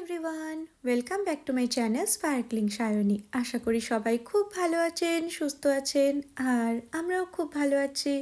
Everyone, welcome back to my channel sparkling Sayani. আশা করি সবাই খুব ভালো আছেন, সুস্থ আছেন, আর আমরাও খুব ভালো আছি।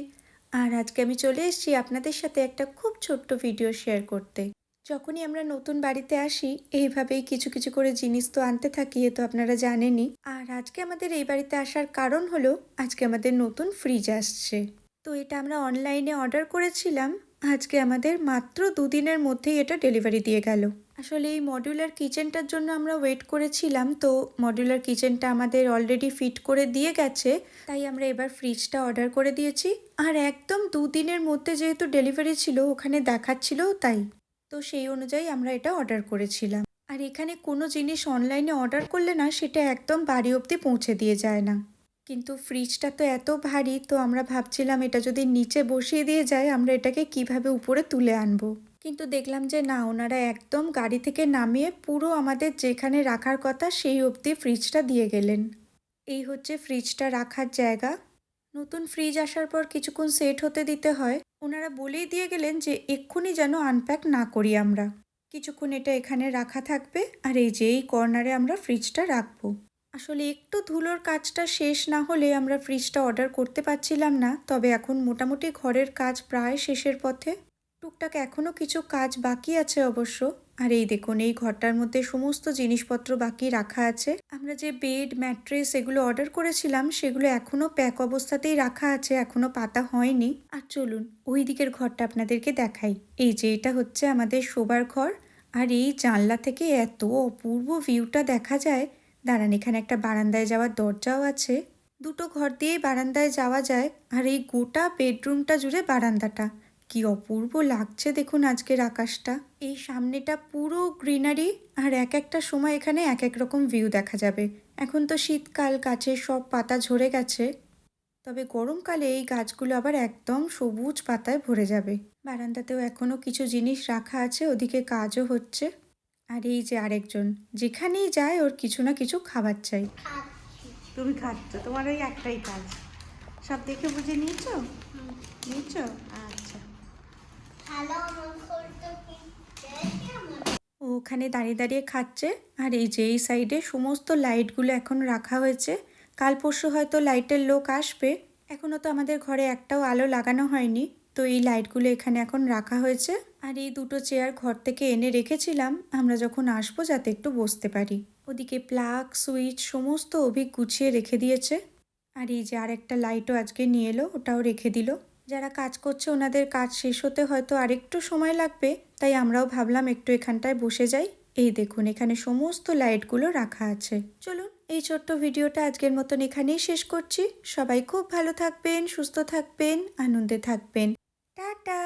আর আজকে আমি চলে এসেছি আপনাদের সাথে একটা খুব ছোট্ট ভিডিও শেয়ার করতে। যখনই আমরা নতুন বাড়িতে আসি এইভাবেই কিছু কিছু করে জিনিস তো আনতে থাকি, এ তো আপনারা জানেনই। আর আজকে আমাদের এই বাড়িতে আসার কারণ হলো আজকে আমাদের নতুন ফ্রিজ আসছে। তো এটা আমরা অনলাইনে অর্ডার করেছিলাম। আজকে আমাদের মাত্র দুদিনের মধ্যেই এটা ডেলিভারি দিয়ে গেল। আসলে এই মডিউলার কিচেনটার জন্য আমরা ওয়েট করেছিলাম, তো মডিউলার কিচেনটা আমাদের অলরেডি ফিট করে দিয়ে গেছে, তাই আমরা এবার ফ্রিজটা অর্ডার করে দিয়েছি। আর একদম দুদিনের মধ্যে যেহেতু ডেলিভারি ছিল, ওখানে দেখাচ্ছিলও তাই, তো সেই অনুযায়ী আমরা এটা অর্ডার করেছিলাম। আর এখানে কোনো জিনিস অনলাইনে অর্ডার করলে না, সেটা একদম বাড়ি অবধি পৌঁছে দিয়ে যায় না। কিন্তু ফ্রিজটা তো এত ভারী, তো আমরা ভাবছিলাম এটা যদি নিচে বসিয়ে দিয়ে যায়, আমরা এটাকে কিভাবে উপরে তুলে আনবো। কিন্তু দেখলাম যে না, ওনারা একদম গাড়ি থেকে নামিয়ে পুরো আমাদের যেখানে রাখার কথা সেই অবধি ফ্রিজটা দিয়ে গেলেন। এই হচ্ছে ফ্রিজটা রাখার জায়গা। নতুন ফ্রিজ আসার পর কিছুক্ষণ সেট হতে দিতে হয়। ওনারা বলেই দিয়ে গেলেন যে এক্ষুনি যেন আনপ্যাক না করি আমরা, কিছুক্ষণ এটা এখানে রাখা থাকবে, আর এই যে এই কর্নারে আমরা ফ্রিজটা রাখবো। আসলে একটু ধুলোর কাজটা শেষ না হলে আমরা ফ্রিজটা অর্ডার করতে পারছিলাম না। তবে এখন মোটামুটি ঘরের কাজ প্রায় শেষের পথে। টুকটাক এখনও কিছু কাজ বাকি আছে অবশ্য। আর এই দেখুন, এই ঘরটার মধ্যে সমস্ত জিনিসপত্র বাকি রাখা আছে। আমরা যে বেড, ম্যাট্রেস এগুলো অর্ডার করেছিলাম, সেগুলো এখনও প্যাক অবস্থাতেই রাখা আছে, এখনও পাতা হয়নি। আর চলুন ওই দিকের ঘরটা আপনাদেরকে দেখাই। এই যে এটা হচ্ছে আমাদের শোবার ঘর। আর এই জানলা থেকে এত অপূর্ব ভিউটা দেখা যায়। দাঁড়ান, এখানে একটা বারান্দায় যাওয়ার দরজাও আছে। দুটো ঘর দিয়েই বারান্দায় যাওয়া যায়। আর এই গোটা বেডরুমটা জুড়ে বারান্দাটা, কি অপূর্ব লাগছে দেখুন আজকের আকাশটা। এই সামনেটা পুরো গ্রিনারি, আর এক একটা সময় এখানে এক এক রকম ভিউ দেখা যাবে। এখন তো শীতকাল, গাছের সব পাতা ঝরে গেছে, তবে গরমকালে এই গাছগুলো আবার একদম সবুজ পাতায় ভরে যাবে। বারান্দাতেও এখনও কিছু জিনিস রাখা আছে, ওদিকে কাজও হচ্ছে। আর এই যে আরেকজন, যেখানেই যায় ওর কিছু না কিছু খাবার চাই। তুমি খাচ্ছ, তোমার ওই একটাই কাজ। সব দেখে বুঝে নিয়েছো? নিয়েছো? আচ্ছা। ও ওখানে দাঁড়িয়ে দাঁড়িয়ে খাচ্ছে। আর এই যে এই সাইডে সমস্ত লাইটগুলো এখন রাখা হয়েছে। কাল পরশু হয়তো লাইটের লোক আসবে। এখনও তো আমাদের ঘরে একটাও আলো লাগানো হয়নি, তো এই লাইটগুলো এখানে এখন রাখা হয়েছে। আর এই দুটো চেয়ার ঘর থেকে এনে রেখেছিলাম আমরা যখন আসবো, যাতে একটু বসতে পারি। ওদিকে প্লাগ, সুইচ সমস্ত অভিক গুছিয়ে রেখে দিয়েছে। আর এই যে আরেকটা লাইটও আজকে নিয়ে এলো, ওটাও রেখে দিল। যারা কাজ করছে ওনাদের কাজ শেষ হতে হয়তো আরেকটু সময় লাগবে, তাই আমরাও ভাবলাম একটু এখানটায় বসে যাই। এই দেখুন, এখানে সমস্ত লাইটগুলো রাখা আছে। চলুন এই ছোট্ট ভিডিওটা আজকের মতন এখানেই শেষ করছি। সবাই খুব ভালো থাকবেন, সুস্থ থাকবেন, আনন্দে থাকবেন। টাটা।